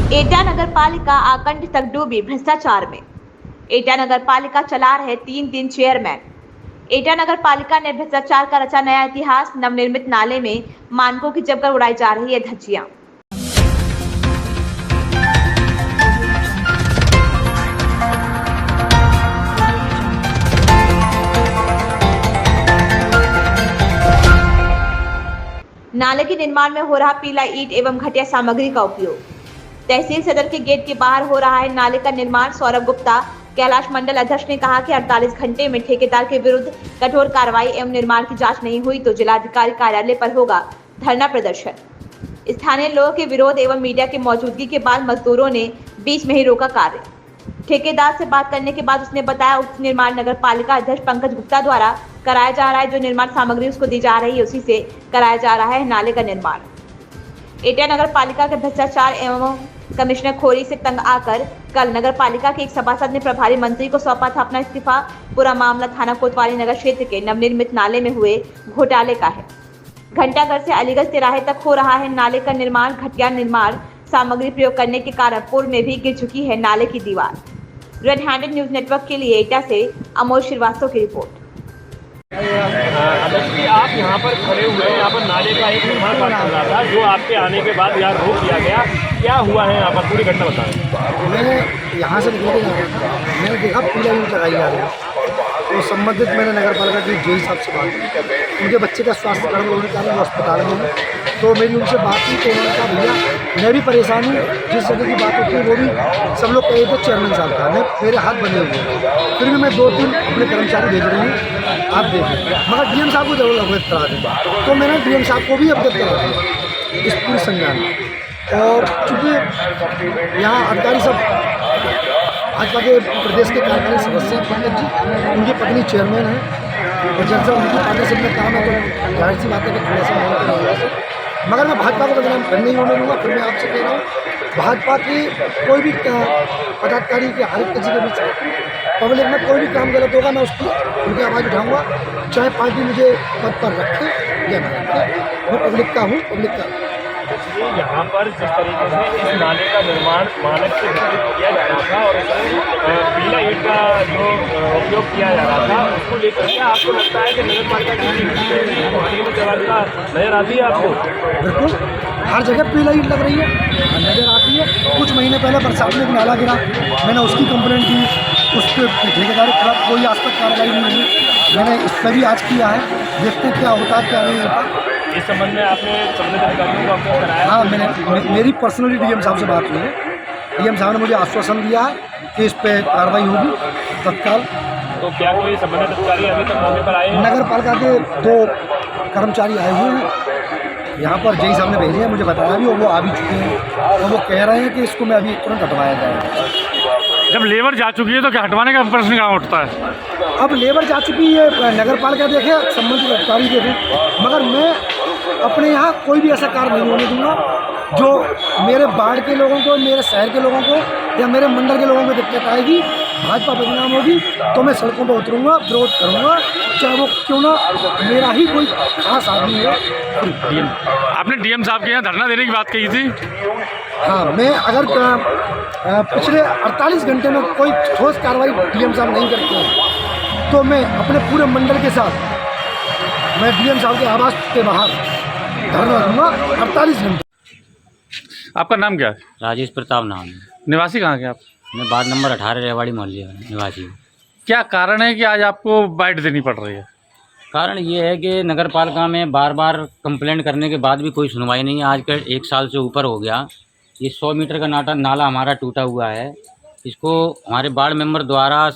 एटा नगर पालिका आकंठ तक डूबी भ्रष्टाचार में। एटा नगर पालिका चला रहे 3 चेयरमैन। एटा नगर पालिका ने भ्रष्टाचार का रचा नया इतिहास। नवनिर्मित नाले में मानकों की जमकर उड़ाई जा रही है धज्जियां। नाले के निर्माण में हो रहा पीला ईंट एवं घटिया सामग्री का उपयोग। तहसील सदर के गेट के बाहर हो रहा है नाले का निर्माण। सौरभ गुप्ता, कैलाश मंडल अध्यक्ष ने कहा कि 48 घंटे में ठेकेदार के विरुद्ध कठोर कार्रवाई एवं निर्माण की जांच नहीं हुई तो जिलाधिकारी कार्यालय पर होगा धरना प्रदर्शन। स्थानीय लोगों के विरोध एवं मीडिया की मौजूदगी के बाद मजदूरों ने बीच में ही रोका कार्य। ठेकेदार से बात करने के बाद उसने बताया उक्त निर्माण नगर पालिका अध्यक्ष पंकज गुप्ता द्वारा कराया जा रहा है। जो निर्माण सामग्री उसको दी जा रही है उसी से कराया जा रहा है नाले का निर्माण। एटा नगर पालिका के भ्रष्टाचार एवं कमिश्नर खोरी से तंग आकर कल नगर पालिका के एक सभासद ने प्रभारी मंत्री को सौंपा था अपना इस्तीफा। पूरा मामला थाना कोतवाली नगर क्षेत्र के नवनिर्मित नाले में हुए घोटाले का है। घंटाघर से अलीगंज तिराहे तक हो रहा है नाले का निर्माण। घटिया निर्माण सामग्री प्रयोग करने के कारण पुल में भी गिर चुकी है नाले की दीवार। रेड हैंडेड न्यूज नेटवर्क के लिए एटा से अमोल श्रीवास्तव की रिपोर्ट। अध्यक्ष, आप यहाँ पर खड़े हुए हैं। यहाँ पर नाले का एक निर्माण कार्य चल रहा था जो आपके आने के बाद यहाँ रोक दिया गया। क्या हुआ है यहाँ पर, पूरी घटना बताएं। मैंने यहाँ से निकल के जा रहा था, मैंने देखा पीला ईंट लगाई जा रही है। तो संबंधित मैंने नगर पालिका के जेई साहब से बात की। उनके बच्चे का स्वास्थ्य कारण होने के कारण वो अस्पताल में है। तो मेरी उनसे बात की तो उन्होंने कहा भैया मैं भी परेशान हूँ। जिस जगह की बात होती है वो भी सब लोग कहे थे चेयरमैन साहब का, मेरे हाथ बने हुए हैं। फिर भी मैं 2-3 अपने कर्मचारी भेज रही हूँ, आप देखें। मगर डीएम साहब को जरूर अवगत करा दें। तो मैंने डीएम साहब को भी अवगत करा दिया इस पूरे संज्ञान में। और चूँकि यहाँ अधिकारी सब भाजपा के प्रदेश के कार्यकारी सदस्य हैं पंकज जी, उनकी पत्नी चेयरमैन हैं और जब उनकी पार्टनरशिप में काम है तो जाहिर सी बात है कि थोड़ा सा मेहनत की वजह से। मगर मैं भाजपा को बदनाम नहीं होने दूँगा। फिर मैं आपसे कह रहा हूँ भाजपा की कोई भी पदाधिकारी के हर एक किसी के बीच पब्लिक में कोई भी काम गलत होगा मैं उनकी आवाज़ उठाऊँगा, चाहे पार्टी मुझे पद पर रखे या न रखे। मैं पब्लिक का हूँ, पब्लिक का। यहाँ पर जिस तरीके से इस नाले का निर्माण मानक से विपरीत किया जा रहा था और पीला ईंट का जो उपयोग किया जा रहा था उसको लेकर के आपको लगता है कि नगर पालिका की जवाबदार नजर आती है आपको? बिल्कुल, हर जगह पीला ईंट लग रही है, नजर आती है। कुछ महीने पहले बरसात में एक नाला गिरा, मैंने उसकी कंप्लेंट की, उस पर ठेकेदार के खिलाफ कोई आज तक कार्रवाई नहीं हुई। मैंने इस पर भी आज किया है, देखते हैं क्या होता है क्या नहीं होता। इस संबंध में आपने संबंधित अधिकारियों को अवगत कराया? हाँ, मेरी पर्सनली डीएम साहब से बात हुई है। डीएम साहब ने मुझे आश्वासन दिया है कि इस पर कार्रवाई होगी तत्काल। तो क्या कोई संबंधित अधिकारी अभी तक मौके पर आए हैं? नगर पालिका के 2 कर्मचारी आए हुए हैं यहाँ पर, जेई साहब ने भेजे हैं, मुझे बताया भी और वो आ भी चुके हैं। और वो कह रहे हैं कि इसको मैं अभी तुरंत हटवाया जाएगा। जब लेबर जा चुकी है तो क्या हटवाने का प्रश्न कहाँ उठता है? अब लेबर जा चुकी है, नगर पालिका देखे, संबंधित अधिकारी देखें, मगर मैं अपने यहाँ कोई भी ऐसा कार्य नहीं होने दूंगा जो मेरे वार्ड के लोगों को, मेरे शहर के लोगों को या मेरे मंडल के लोगों को दिक्कत आएगी, भाजपा बदनाम होगी तो मैं सड़कों पर उतरूंगा, विरोध करूंगा, चाहे वो क्यों ना मेरा ही कोई खास आदमी हो। आपने डीएम साहब के यहाँ धरना देने की बात कही थी? हाँ, मैं अगर पिछले 48 घंटे में कोई ठोस कार्रवाई डीएम साहब नहीं करते हैं तो मैं अपने पूरे मंडल के साथ मैं डीएम साहब के आवास के बाहर धरना दूंगा 48 घंटे। आपका नाम क्या है? राजेश प्रताप नाम है। निवासी कहाँ के आप? मैं वार्ड नंबर 18 रेवाड़ी मोहल्ले में निवासी हूँ। क्या कारण है कि आज आपको बाइट देनी पड़ रही है? कारण ये है कि नगर पालिका में बार बार कंप्लेंट करने के बाद भी कोई सुनवाई नहीं है। आज का 1 साल से ऊपर हो गया। ये 100 मीटर का नाला हमारा टूटा हुआ है। इसको हमारे वार्ड मेंबर द्वारा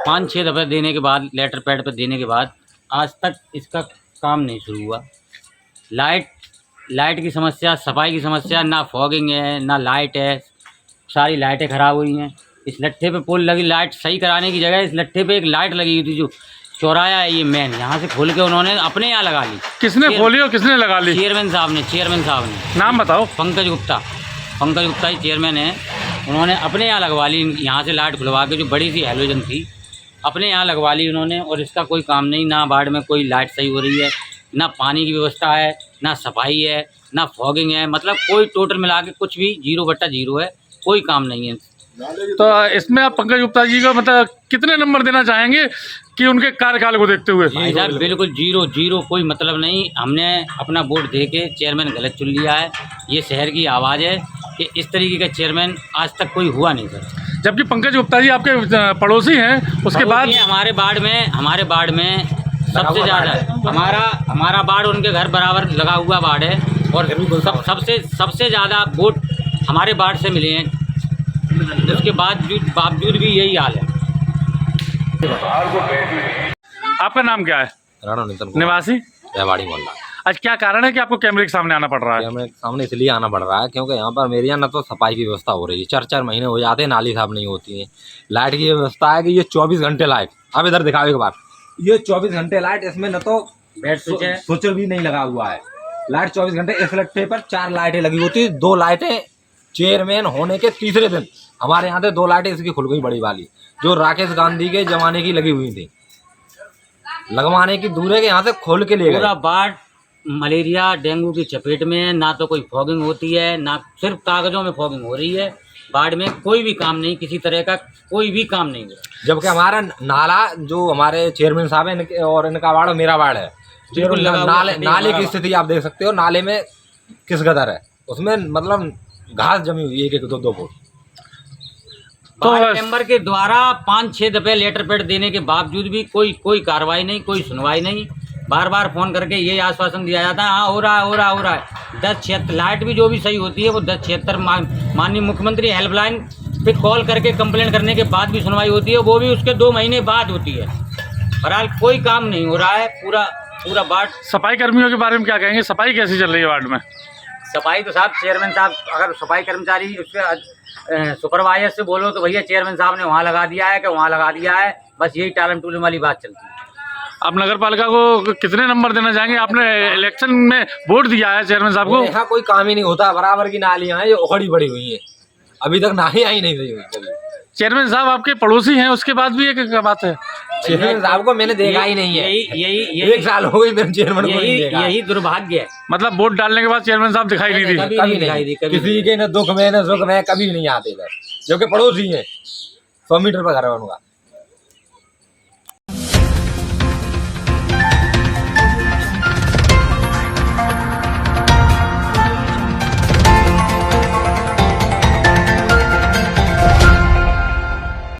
5-6 दफ़े देने के बाद, लेटर पैड पर देने के बाद आज तक इसका काम नहीं शुरू हुआ। लाइट की समस्या, सफाई की समस्या, ना फॉगिंग है ना लाइट है, सारी लाइटें ख़राब हुई हैं। इस लट्ठे पे पोल लगी, लाइट सही कराने की जगह इस लट्ठे पे एक लाइट लगी हुई थी जो चौराया है ये मेन, यहाँ से खोल के उन्होंने अपने यहाँ लगा ली। किसने खोली और किसने लगा ली? चेयरमैन साहब ने। नाम बताओ। पंकज गुप्ता ही चेयरमैन है। उन्होंने अपने यहाँ लगवा ली, यहाँ से लाइट खुलवा के, जो बड़ी सी हेलोजन थी अपने यहाँ लगवा ली उन्होंने। और इसका कोई काम नहीं, ना वार्ड में कोई लाइट सही हो रही है, ना पानी की व्यवस्था है, ना सफाई है, ना फॉगिंग है। मतलब कोई टोटल मिला के कुछ भी 0/0 है। कोई काम नहीं है। तो इसमें आप पंकज गुप्ता जी को मतलब कितने नंबर देना चाहेंगे कि उनके कार्यकाल को देखते हुए? भाई साहब बिल्कुल जीरो जीरो, कोई मतलब नहीं। हमने अपना वोट दे के चेयरमैन गलत चुन लिया है। ये शहर की आवाज़ है कि इस तरीके का चेयरमैन आज तक कोई हुआ नहीं सर। जबकि पंकज गुप्ता जी आपके पड़ोसी हैं, उसके बाद हमारे बाड़ में सबसे ज़्यादा हमारा बाड़ उनके घर बराबर लगा हुआ बाड़ है और सबसे ज़्यादा वोट हमारे बाड़ से मिले हैं। उसके बावजूद भी यही हाल है। आपका नाम क्या है? राणा नितिन निवासी रेवाड़ी मोहल्ला। आज क्या कारण है कि आपको कैमरे के सामने आना पड़ रहा है? हमें सामने इसलिए आना पड़ रहा है क्योंकि यहाँ पर मेरे यहाँ न तो सफाई की व्यवस्था हो रही है, 4-4 महीने हो जाते हैं, नाली साफ नहीं होती है। लाइट की व्यवस्था है कि ये 24 घंटे लाइट, अब इधर दिखाओ एक बार, ये 24 घंटे लाइट, इसमें न तो बेड स्विच है, स्विच भी नहीं लगा हुआ है। लाइट 24 घंटे, इस लट्ठे पर 4 लाइटें लगी होती है। 2 लाइटें चेयरमैन होने के तीसरे दिन हमारे यहाँ से 2 लाइटें इसकी खुल गई बड़ी वाली, जो राकेश गांधी के जमाने की लगी हुई थी, लगवाने की दूर है कि यहाँ से खोल के ले गए। पूरा बाढ़ मलेरिया डेंगू की चपेट में है। ना तो कोई फॉगिंग होती है, ना सिर्फ कागजों में फॉगिंग हो रही है। बाढ़ में कोई भी काम नहीं, किसी तरह का कोई भी काम नहीं हुआ। जबकि हमारा नाला जो हमारे चेयरमैन साहब है और इनका वार्ड मेरा वार्ड है, नाले की स्थिति आप देख सकते हो। नाले में किस कदर है, उसमें मतलब घास जमी हुई है 1-2 फुट। तो मेंबर के द्वारा 5-6 दफे लेटर पेड देने के बावजूद भी कोई कार्रवाई नहीं, कोई सुनवाई नहीं। बार बार फोन करके ये आश्वासन दिया जाता है हाँ हो रहा है। 10-76 लाइट भी जो भी सही होती है वो 10-76 माननीय मुख्यमंत्री हेल्पलाइन पे कॉल करके कंप्लेंट करने के बाद भी सुनवाई होती है, वो भी उसके 2 महीने बाद होती है। बहरहाल कोई काम नहीं हो रहा है। पूरा वार्ड। सफाई कर्मियों के बारे में क्या कहेंगे? सफाई कैसी चल रही है वार्ड में? सफाई तो साहब चेयरमैन साहब, अगर सफाई कर्मचारी उसके सुपरवाइजर से बोलो तो भैया चेयरमैन साहब ने वहाँ लगा दिया है कि वहाँ लगा दिया है, बस यही टालम टूलम वाली बात चलती है। आप नगर पालिका को कितने नंबर देना चाहेंगे? आपने इलेक्शन में वोट दिया है चेयरमैन साहब को। यहाँ कोई काम ही नहीं होता, बराबर की नालियाँ हैं, ये उखड़ी पड़ी हुई है, अभी तक नालियाँ ही नहीं सही हुई कभी। चेयरमैन साहब आपके पड़ोसी हैं, उसके बाद भी एक बात है, चेयरमैन साहब को मैंने देखा ही नहीं है। यही 1 साल हो गई मेरे चेयरमैन को नहीं देखा। यही दुर्भाग्य है। मतलब वोट डालने के बाद चेयरमैन साहब दिखाई नहीं दी? कभी नहीं दिखाई दी। किसी के न दुख में न सुख में कभी नहीं आते इधर, जो कि पड़ोसी हैं, 100 मीटर पर घर है उनका।